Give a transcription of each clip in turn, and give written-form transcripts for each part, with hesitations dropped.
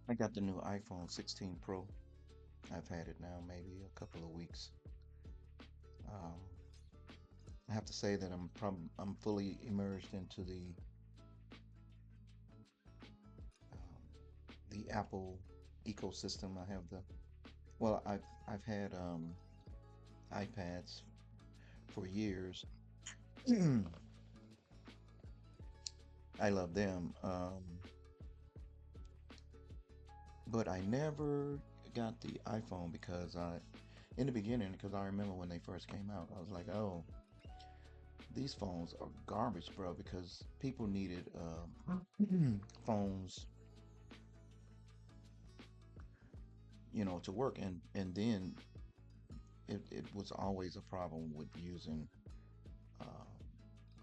I got the new iPhone 16 Pro. I've had it now maybe a couple of weeks. Um, I have to say that I'm fully immersed into um, the Apple ecosystem. I have the well, I've had iPads for years. I love them, but I never got the iPhone because in the beginning, because I remember when they first came out, I was like, oh, these phones are garbage, bro, because people needed phones, to work, and then it was always a problem with using uh,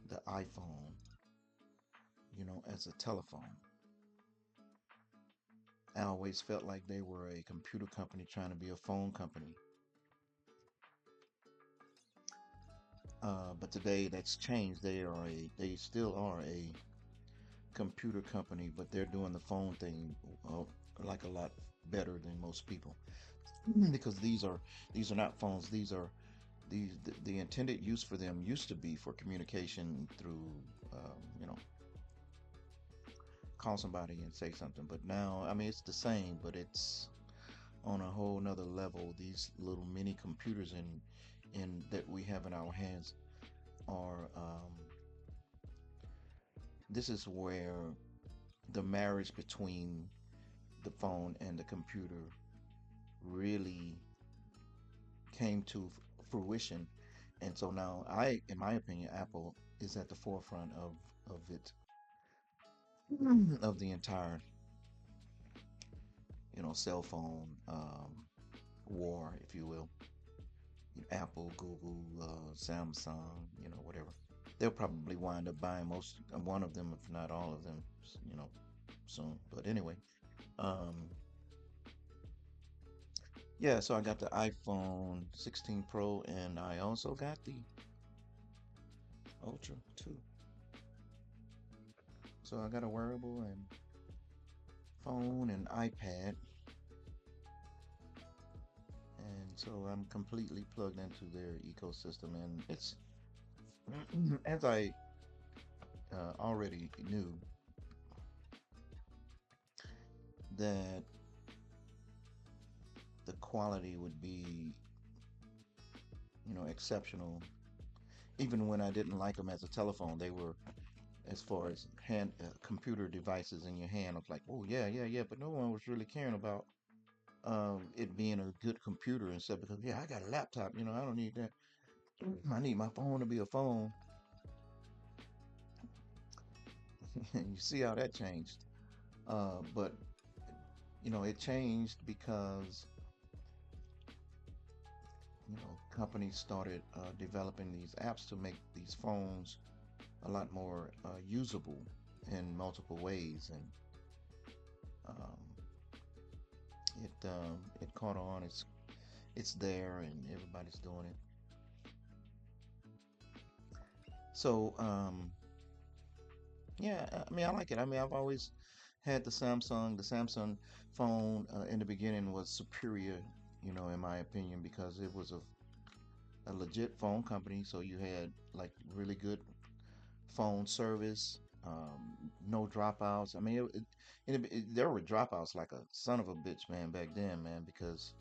the iPhone, as a telephone. I always felt like they were a computer company trying to be a phone company. But today that's changed. They still are a computer company, but they're doing the phone thing like a lot better than most people. Because these are not phones. These are the intended use for them used to be for communication through, call somebody and say something. But now, I mean, it's the same, but it's on a whole nother level. These little mini computers in that we have in our hands are this is where the marriage between the phone and the computer really came to fruition. And so now in my opinion, Apple is at the forefront of it, of the entire, cell phone war, if you will. Apple, Google, Samsung, whatever. They'll probably wind up buying most one of them, if not all of them, soon. But anyway, um, yeah. So I got the iPhone 16 Pro, and I also got the Ultra too. So I got a wearable and phone and iPad, and so I'm completely plugged into their ecosystem. And it's as I already knew that the quality would be, exceptional. Even when I didn't like them as a telephone, they were, as far as hand computer devices in your hand. I was like, oh yeah, yeah, yeah. But no one was really caring about it being a good computer and stuff because yeah, I got a laptop. I don't need that. I need my phone to be a phone. And you see how that changed. But it changed because companies started developing these apps to make these phones a lot more usable in multiple ways, and um, it caught on. It's there, and everybody's doing it. So yeah, I mean, I like it. I mean, I've always had the Samsung. The Samsung phone in the beginning was superior, in my opinion, because it was a legit phone company. So you had like really good phone service, no dropouts. I mean, there were dropouts like a son of a bitch, man, back then, man, because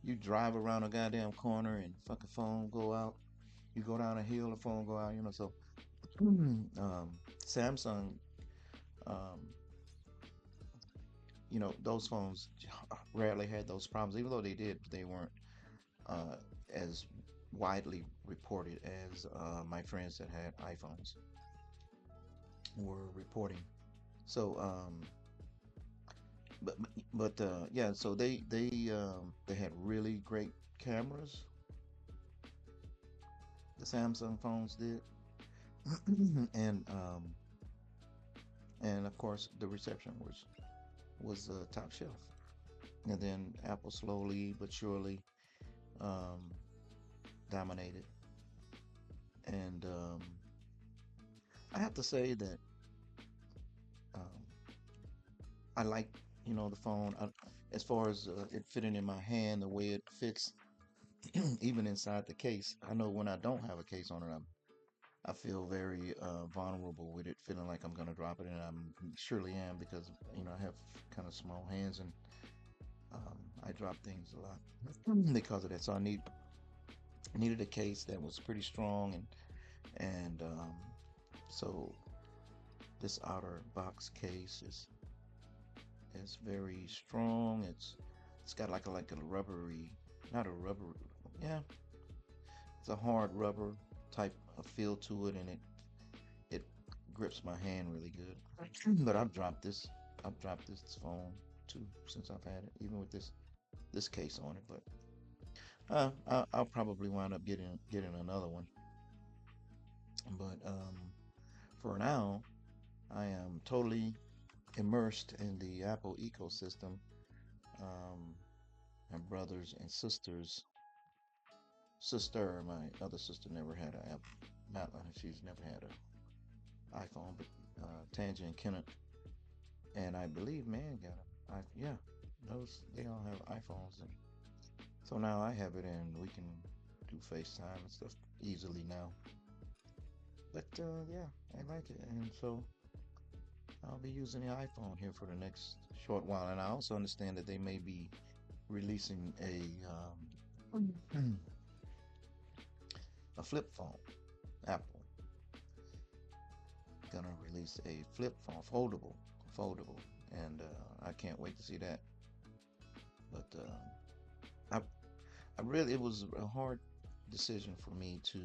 you drive around a goddamn corner and fucking phone go out. You go down a hill, the phone go out. So Samsung, um, those phones rarely had those problems. Even though they did, they weren't uh, as widely reported as my friends that had iPhones were reporting. So, but yeah, so they had really great cameras. The Samsung phones did, and and of course the reception was top shelf. And then Apple slowly but surely um, dominated. And I have to say that um, I like the phone. As far as it fitting in my hand, the way it fits, even inside the case. I know when I don't have a case on it, I feel very vulnerable with it, feeling like I'm gonna drop it, and I surely am because I have kind of small hands and I drop things a lot because of that. So needed a case that was pretty strong and so this outer box case is very strong. It's got like a rubbery, not a rubber, yeah, it's a hard rubber type of feel to it, and it grips my hand really good. But I've dropped this phone too since I've had it, even with this case on it. But I'll probably wind up getting another one. But for now, I am totally immersed in the Apple ecosystem. Um, my brothers and sisters, my other sister never had an Apple. Madeline, she's never had an iPhone, but Tangi and Kenneth, and I believe man got it. Yeah, those they all have iPhones, and so now I have it, and we can do FaceTime and stuff easily now. But yeah, I like it, and so I'll be using the iPhone here for the next short while. And I also understand that they may be releasing a flip phone. Apple gonna release a flip phone, foldable, and I can't wait to see that. But I, I really, it was a hard decision for me to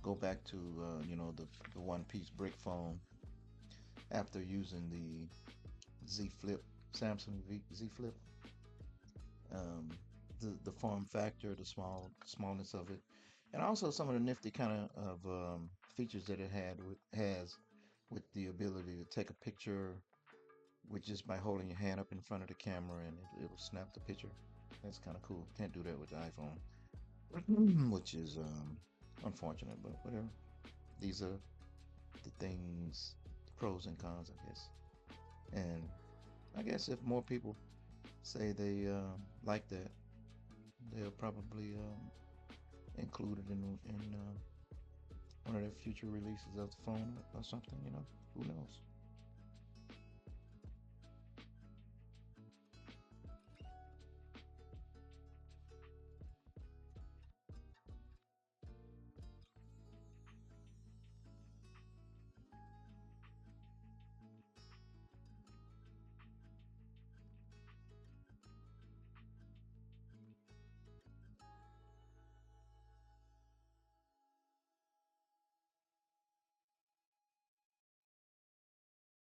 go back to the one piece brick phone after using the Z Flip, Z Flip. Um, the form factor, the smallness of it, and also some of the nifty kind of features that it has with the ability to take a picture with just by holding your hand up in front of the camera and it'll snap the picture. That's kind of cool. Can't do that with the iPhone, which is unfortunate, but whatever. These are the things, the pros and cons, I guess. And I guess if more people say they like that, they'll probably include it in one of their future releases of the phone or something. Who knows?